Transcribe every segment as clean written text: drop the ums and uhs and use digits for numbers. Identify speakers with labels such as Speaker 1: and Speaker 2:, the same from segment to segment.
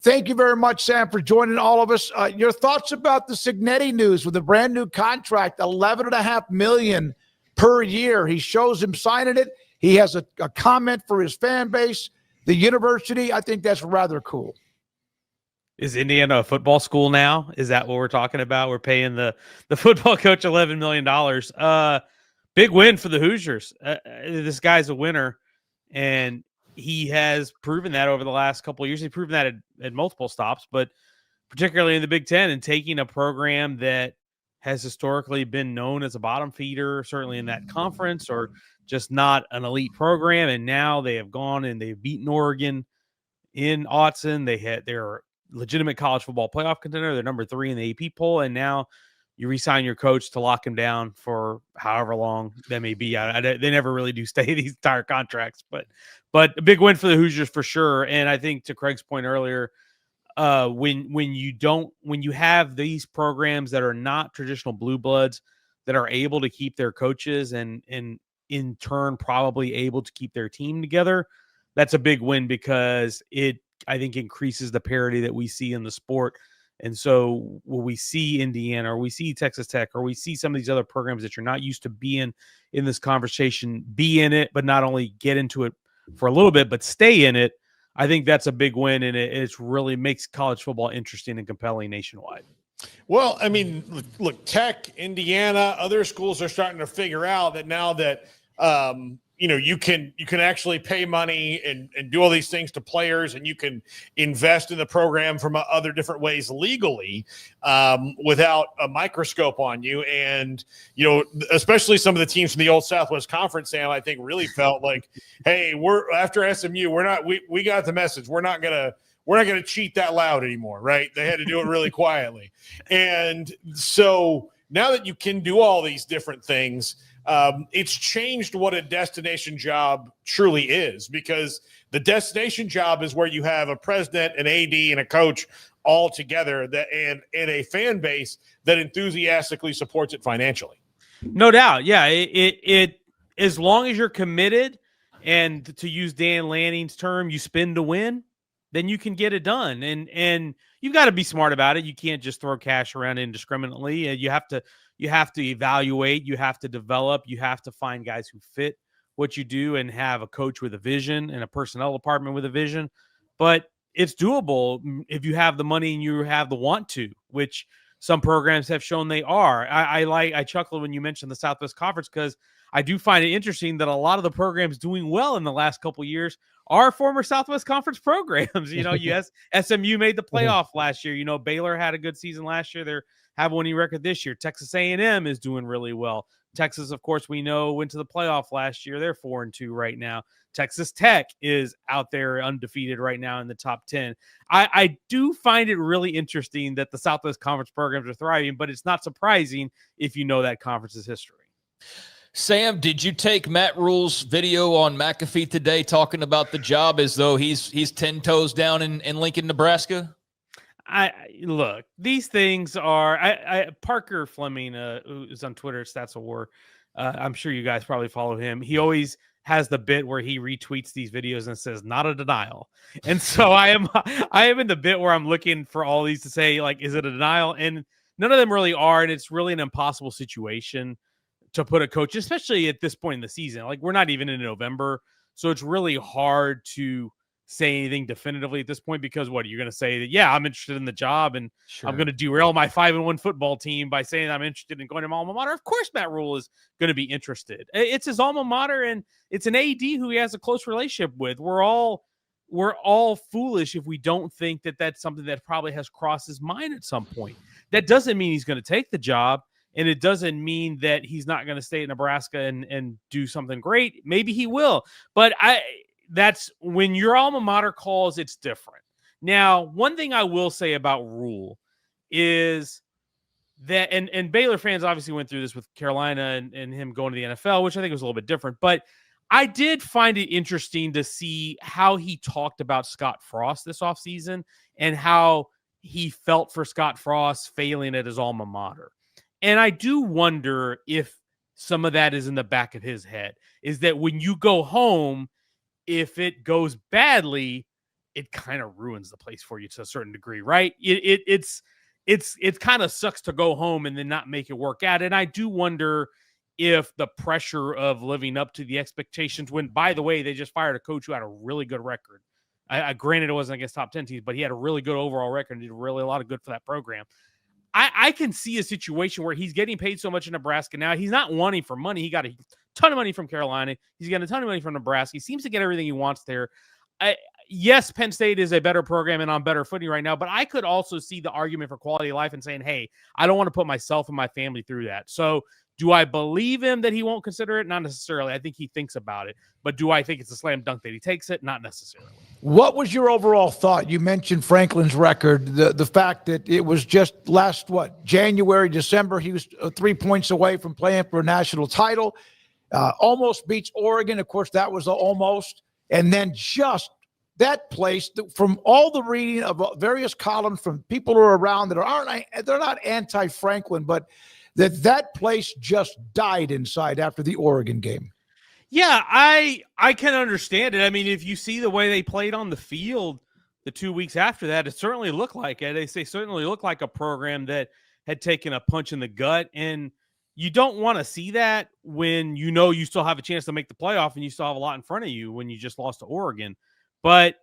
Speaker 1: Thank you very much, Sam, for joining all of us. Your thoughts about the Cignetti news with a brand new contract, $11.5 million per year. He shows him signing it. He has a comment for his fan base, the university. I think that's rather cool.
Speaker 2: Is Indiana a football school now? Is that what we're talking about? We're paying the football coach $11 million. Big win for the Hoosiers. This guy's a winner, and he has proven that over the last couple of years. He's proven that at multiple stops, but particularly in the Big Ten, and taking a program that has historically been known as a bottom feeder, certainly in that conference, or just not an elite program. And now they have gone and they've beaten Oregon in Autzen. They're a legitimate college football playoff contender. They're number 3 in the AP poll. And now you re-sign your coach to lock him down for however long that may be. They never really do stay these entire contracts, but a big win for the Hoosiers for sure. And I think to Craig's point earlier, when you have these programs that are not traditional blue bloods that are able to keep their coaches and in turn probably able to keep their team together, that's a big win, because it, I think, increases the parity that we see in the sport. And so when we see Indiana, or we see Texas Tech, or we see some of these other programs that you're not used to being in this conversation, be in it, but not only get into it for a little bit, but stay in it, I think that's a big win, and it really makes college football interesting and compelling nationwide.
Speaker 3: Well, I mean, look, Tech, Indiana, other schools are starting to figure out that now that you can actually pay money and do all these things to players, and you can invest in the program from other different ways legally without a microscope on you. And, especially some of the teams from the old Southwest Conference, Sam, I think really felt like, hey, we're after SMU, we got the message. We're not going to cheat that loud anymore. Right. They had to do it really quietly. And so now that you can do all these different things, it's changed what a destination job truly is, because the destination job is where you have a president, an AD, and a coach all together, and a fan base that enthusiastically supports it financially.
Speaker 2: No doubt. Yeah. It as long as you're committed, and to use Dan Lanning's term, you spin to win, then you can get it done. And you've got to be smart about it. You can't just throw cash around indiscriminately. You have to evaluate, you have to develop, you have to find guys who fit what you do, and have a coach with a vision and a personnel department with a vision. But it's doable if you have the money and you have the want to, which some programs have shown they are. I chuckle when you mentioned the Southwest Conference, because I do find it interesting that a lot of the programs doing well in the last couple of years are former Southwest Conference programs. Yes, SMU made the playoff last year. Baylor had a good season last year. They're have a winning record this year. Texas A&M is doing really well. Texas, of course, we know went to the playoff last year. They're 4-2 right now. Texas Tech is out there undefeated right now in the top 10. I do find it really interesting that the Southwest Conference programs are thriving, but it's not surprising if you know that conference's history.
Speaker 4: Sam, did you take Matt Rhule's video on McAfee today talking about the job as though he's 10 toes down in Lincoln, Nebraska?
Speaker 2: Look, these things are Parker Fleming, who's on Twitter, Stats of War. I'm sure you guys probably follow him. He always has the bit where he retweets these videos and says, not a denial. And so I am in the bit where I'm looking for all these to say, like, is it a denial? And none of them really are. And it's really an impossible situation to put a coach, especially at this point in the season. Like, we're not even in November. So it's really hard to say anything definitively at this point, because what are you going to say? That, yeah, I'm interested in the job, and sure, I'm going to derail my 5-1 football team by saying I'm interested in going to my alma mater. Of course, Matt Rhule is going to be interested. It's his alma mater, and it's an AD who he has a close relationship with. We're all foolish if we don't think that that's something that probably has crossed his mind at some point. That doesn't mean he's going to take the job, and it doesn't mean that he's not going to stay at Nebraska and do something great. Maybe he will, but that's when your alma mater calls, it's different. Now, one thing I will say about Rhule is that, and Baylor fans obviously went through this with Carolina and him going to the NFL, which I think was a little bit different, but I did find it interesting to see how he talked about Scott Frost this offseason and how he felt for Scott Frost failing at his alma mater. And I do wonder if some of that is in the back of his head, is that when you go home, if it goes badly, it kind of ruins the place for you to a certain degree, right? It kind of sucks to go home and then not make it work out. And I do wonder if the pressure of living up to the expectations, when, by the way, they just fired a coach who had a really good record. Granted, it wasn't against top 10 teams, but he had a really good overall record and did really a lot of good for that program. I can see a situation where he's getting paid so much in Nebraska now. He's not wanting for money. He got a ton of money from Carolina. He's getting a ton of money from Nebraska. He seems to get everything he wants there. Yes, Penn State is a better program and on better footing right now, but I could also see the argument for quality of life and saying, hey, I don't want to put myself and my family through that. So do I believe him that he won't consider it? Not necessarily. I think he thinks about it. But do I think it's a slam dunk that he takes it? Not necessarily.
Speaker 1: What was your overall thought? You mentioned Franklin's record, the fact that it was just last, January, December, he was 3 points away from playing for a national title, almost beats Oregon. Of course, that was almost. And then just that place, from all the reading of various columns from people who are around that they're not anti-Franklin, but that place just died inside after the Oregon game.
Speaker 2: Yeah, I can understand it. I mean, if you see the way they played on the field the 2 weeks after that, it certainly looked like it. They certainly looked like a program that had taken a punch in the gut. And you don't want to see that when you know you still have a chance to make the playoff and you still have a lot in front of you when you just lost to Oregon. But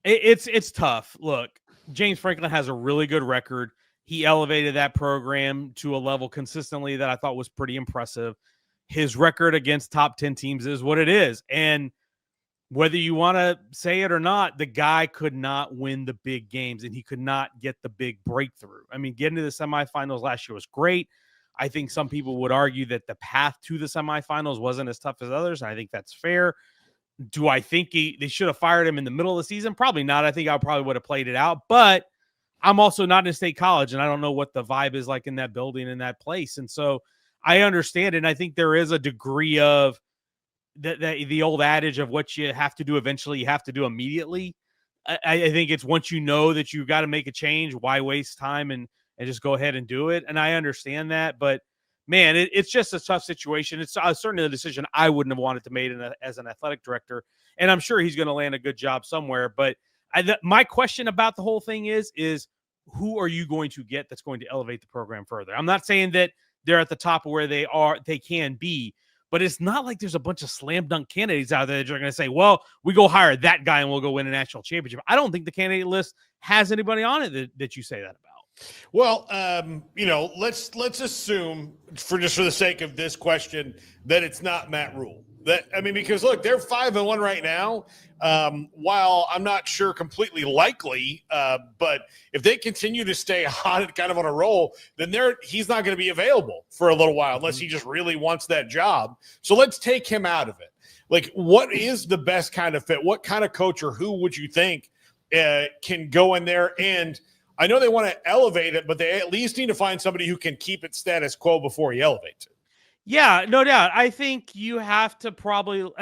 Speaker 2: it's tough. Look, James Franklin has a really good record. He elevated that program to a level consistently that I thought was pretty impressive. His record against top 10 teams is what it is. And whether you want to say it or not, the guy could not win the big games and he could not get the big breakthrough. I mean, getting to the semifinals last year was great. I think some people would argue that the path to the semifinals wasn't as tough as others. And I think that's fair. Do I think they should have fired him in the middle of the season? Probably not. I think I probably would have played it out, but I'm also not in State College and I don't know what the vibe is like in that building, in that place. And so I understand it. And I think there is a degree of the old adage of what you have to do eventually, you have to do immediately. I think it's once you know that you've got to make a change, why waste time and just go ahead and do it. And I understand that, but man, it's just a tough situation. It's certainly a decision I wouldn't have wanted to make as an athletic director. And I'm sure he's going to land a good job somewhere. But my question about the whole thing is who are you going to get that's going to elevate the program further? I'm not saying that they're at the top of where they can be, but it's not like there's a bunch of slam dunk candidates out there that are going to say, well, we go hire that guy and we'll go win a national championship. I don't think the candidate list has anybody on it that you say that about.
Speaker 3: Well, let's assume for the sake of this question that it's not Matt Rhule. Because look, they're 5-1 right now. While I'm not sure completely likely, but if they continue to stay hot and kind of on a roll, then he's not going to be available for a little while unless he just really wants that job. So let's take him out of it. Like, what is the best kind of fit? What kind of coach or who would you think can go in there? And I know they want to elevate it, but they at least need to find somebody who can keep it status quo before he elevates it.
Speaker 2: Yeah, no doubt. I think you have to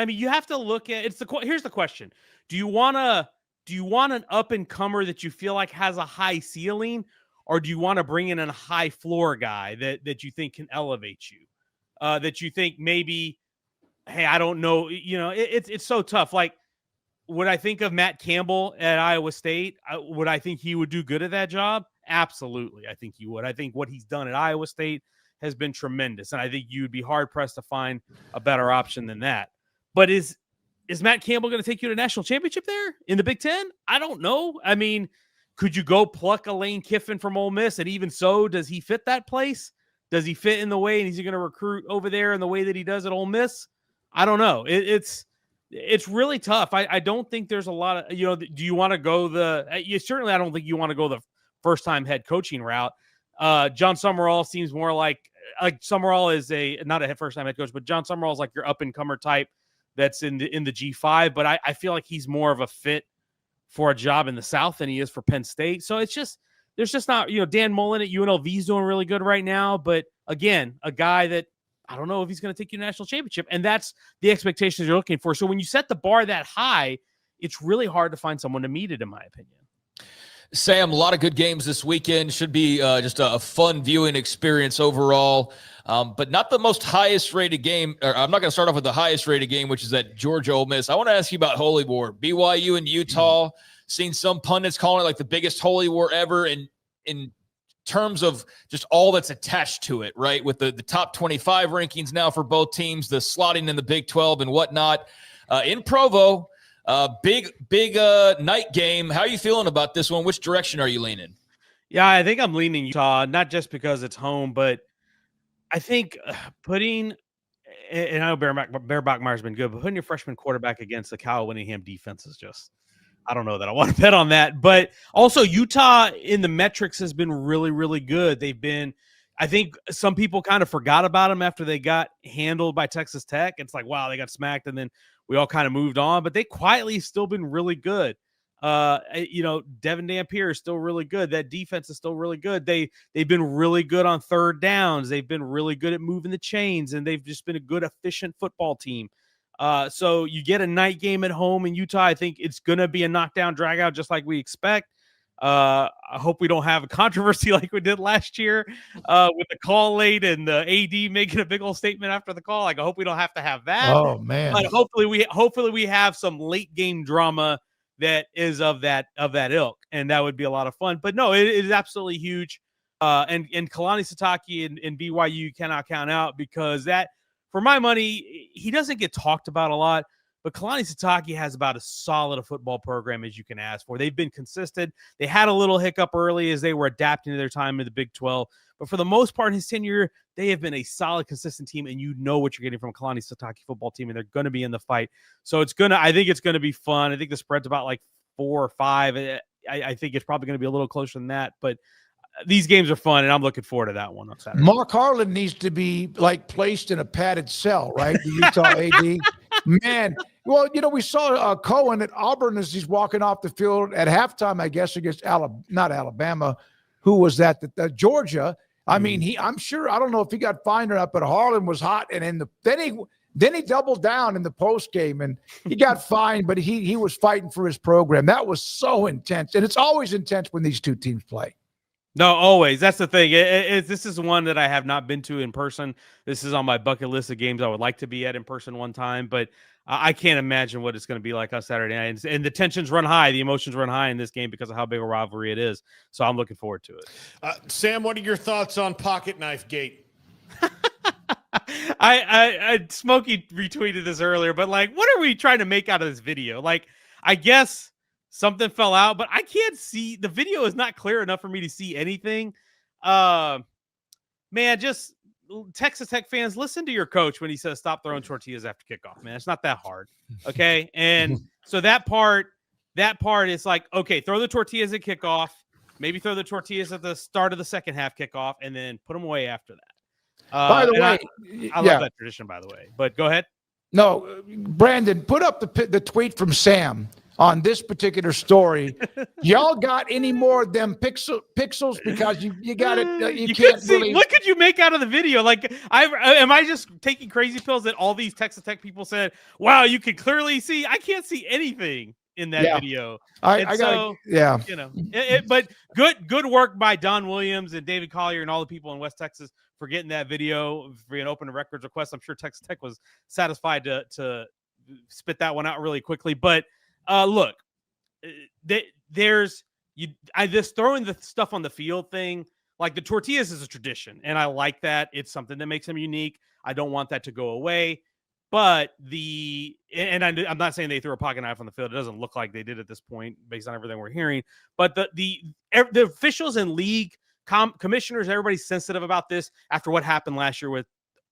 Speaker 2: you have to look at here's the question. Do you want an up and comer that you feel like has a high ceiling, or do you want to bring in a high floor guy that you think can elevate you? That you think maybe, hey, I don't know, it's so tough. Like, would I think of Matt Campbell at Iowa State? Would I think he would do good at that job? Absolutely. I think he would. I think what he's done at Iowa State has been tremendous. And I think you'd be hard pressed to find a better option than that. But is Matt Campbell going to take you to a national championship there in the Big Ten? I don't know. I mean, could you go pluck a Lane Kiffin from Ole Miss? And even so, does he fit that place? Does he fit in the way, and is he going to recruit over there in the way that he does at Ole Miss? I don't know. It's really tough. I don't think there's a lot of, do you want to go I don't think you want to go the first time head coaching route. John Summerall seems more like Summerall is not a first time head coach, but John Summerall is like your up and comer type that's in the G5. But I feel like he's more of a fit for a job in the South than he is for Penn State. So there's just not, Dan Mullen at UNLV is doing really good right now. But again, a guy that I don't know if he's going to take you to a national championship. And that's the expectations you're looking for. So when you set the bar that high, it's really hard to find someone to meet it, in my opinion.
Speaker 4: Sam, a lot of good games this weekend. Should be just a fun viewing experience overall, but not the most highest rated game. I'm not going to start off with the highest rated game, which is at Georgia Ole Miss. I want to ask you about Holy War, BYU and Utah. seen some pundits calling it like the biggest holy war ever in terms of just all that's attached to it, right? With the top 25 rankings now for both teams, the slotting in the Big 12 and whatnot. In Provo, big night game. How are you feeling about this one? Which direction are you leaning?
Speaker 2: Yeah, I think I'm leaning Utah, not just because it's home, but I think putting, and I know Bear Bachmeier's been good, but putting your freshman quarterback against the Kyle Whittingham defense is just, I don't know that I want to bet on that. But also Utah in the metrics has been really, really good. They've been, I think some people kind of forgot about them after they got handled by Texas Tech. It's like, wow, they got smacked, and then we all kind of moved on, but they quietly still been really good. Devin Dampier is still really good. That defense is still really good. They've been really good on third downs. They've been really good at moving the chains, and they've just been a good, efficient football team. So you get a night game at home in Utah. I think it's going to be a knockdown, drag out, just like we expect. I hope we don't have a controversy like we did last year with the call late and the AD making a big old statement after the call. Like, I hope we don't have to have that.
Speaker 1: Oh man!
Speaker 2: But hopefully we have some late game drama that is of that ilk, and that would be a lot of fun. But no, it is absolutely huge. And Kalani Sitake and BYU cannot count out, because that, for my money, he doesn't get talked about a lot. But Kalani Sitake has about as solid a football program as you can ask for. They've been consistent. They had a little hiccup early as they were adapting to their time in the Big 12. But for the most part in his tenure, they have been a solid, consistent team, and you know what you're getting from a Kalani Sitake football team, and they're going to be in the fight. So I think it's going to be fun. I think the spread's about like 4 or 5. I think it's probably going to be a little closer than that. But these games are fun, and I'm looking forward to that one on Saturday.
Speaker 1: Mark Harlan needs to be like placed in a padded cell, right? The Utah AD. Man, well, we saw Cohen at Auburn as he's walking off the field at halftime, I guess, against not Alabama. Who was that? Georgia. I mean, I'm sure, I don't know if he got fined or not, but Harlan was hot. And then he doubled down in the post game, and he got fined, but he was fighting for his program. That was so intense. And it's always intense when these two teams play.
Speaker 2: No, always. That's the thing. This is one that I have not been to in person. This is on my bucket list of games I would like to be at in person one time, but I can't imagine what it's going to be like on Saturday night. And the tensions run high. The emotions run high in this game because of how big a rivalry it is. So I'm looking forward to it.
Speaker 3: Sam, what are your thoughts on Pocket Knife Gate?
Speaker 2: I Smokey retweeted this earlier, but like, what are we trying to make out of this video? Like, I guess something fell out, but I can't see. The video is not clear enough for me to see anything. Man, just Texas Tech fans, listen to your coach when he says stop throwing tortillas after kickoff, man. It's not that hard. Okay. And so that part is like, okay, throw the tortillas at kickoff, maybe throw the tortillas at the start of the second half kickoff, and then put them away after that.
Speaker 1: By the way,
Speaker 2: I love that tradition, by the way, but go ahead.
Speaker 1: No, Brandon, put up the tweet from Sam on this particular story. Y'all got any more of them pixels? Because you got it. You can't
Speaker 2: see.
Speaker 1: really.
Speaker 2: What could you make out of the video? Like, am I just taking crazy pills that all these Texas Tech people said, wow, you could clearly see? I can't see anything in that video. But good work by Don Williams and David Collier and all the people in West Texas for getting that video for an open records request. I'm sure Texas Tech was satisfied to spit that one out really quickly. But look, this throwing the stuff on the field thing, like the tortillas is a tradition, and I like that. It's something that makes them unique. I don't want that to go away. But I'm not saying they threw a pocket knife on the field. It doesn't look like they did at this point based on everything we're hearing. But the officials and league commissioners, everybody's sensitive about this after what happened last year with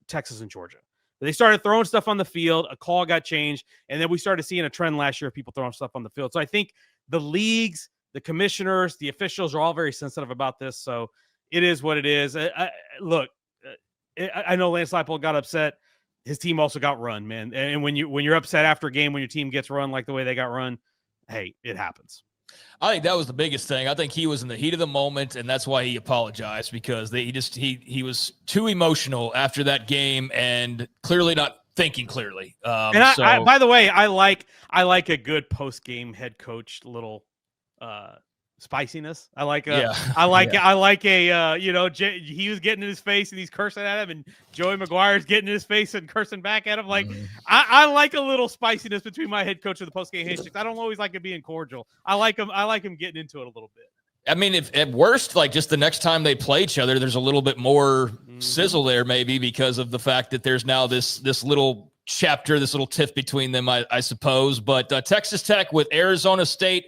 Speaker 2: Texas and Georgia. They started throwing stuff on the field. A call got changed. And then we started seeing a trend last year of people throwing stuff on the field. So I think the leagues, the commissioners, the officials are all very sensitive about this. So it is what it is. Look, I know Lance Leipold got upset. His team also got run, man. And when you're upset after a game, when your team gets run like the way they got run, hey, it happens.
Speaker 4: I think that was the biggest thing. I think he was in the heat of the moment, and that's why he apologized, because he was too emotional after that game and clearly not thinking clearly.
Speaker 2: By the way, I like a good post game head coach little spiciness. I like
Speaker 4: Yeah.
Speaker 2: he was getting in his face and he's cursing at him, and Joey McGuire's getting in his face and cursing back at him. Like, I like a little spiciness between my head coach and the post-game handshakes. I don't always like it being cordial. I like him getting into it a little bit.
Speaker 4: I mean, if at worst, like just the next time they play each other, there's a little bit more sizzle there, maybe because of the fact that there's now this little chapter, this little tiff between them, I suppose. But Texas Tech with Arizona State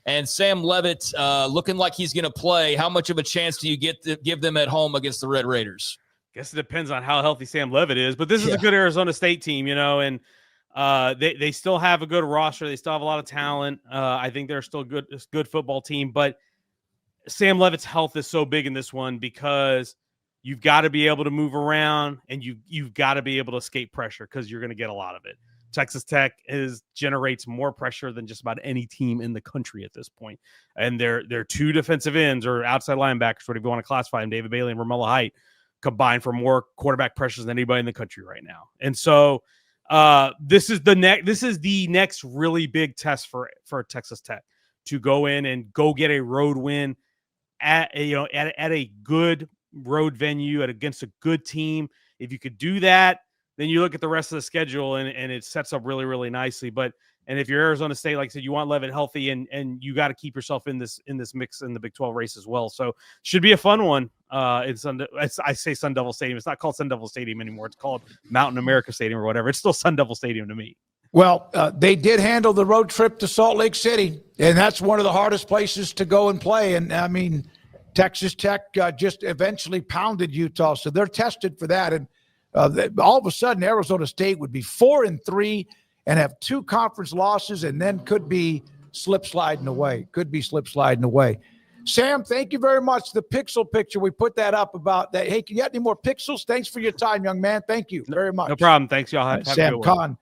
Speaker 4: and Sam Leavitt looking like he's going to play. How much of a chance do you get to give them at home against the Red Raiders?
Speaker 2: Guess it depends on how healthy Sam Leavitt is, but this is a good Arizona State team, and they still have a good roster. They still have a lot of talent. I think they're still good football team, but Sam Leavitt's health is so big in this one because you've got to be able to move around and you've got to be able to escape pressure because you're going to get a lot of it. Texas Tech generates more pressure than just about any team in the country at this point. And their two defensive ends or outside linebackers, whatever you want to classify them, David Bailey and Romello Height, combined for more quarterback pressures than anybody in the country right now. And so this is the next really big test for Texas Tech to go in and go get a road win at a good road venue against a good team. If you could do that, then you look at the rest of the schedule and it sets up really, really nicely. And if you're Arizona State, like I said, you want Leavitt healthy and you got to keep yourself in this mix in the Big 12 race as well. So should be a fun one. I say Sun Devil Stadium. It's not called Sun Devil Stadium anymore. It's called Mountain America Stadium or whatever. It's still Sun Devil Stadium to me.
Speaker 1: Well, they did handle the road trip to Salt Lake City, and that's one of the hardest places to go and play. And, I mean, Texas Tech just eventually pounded Utah, so they're tested for that. And all of a sudden, Arizona State would be 4-3 and have 2 conference losses and then could be slip sliding away. Sam, thank you very much. The pixel picture, we put that up about that. Hey, can you have any more pixels? Thanks for your time, young man. Thank you very much.
Speaker 2: No problem. Thanks, y'all. Have
Speaker 1: Sam
Speaker 2: a good one.
Speaker 1: Kahn.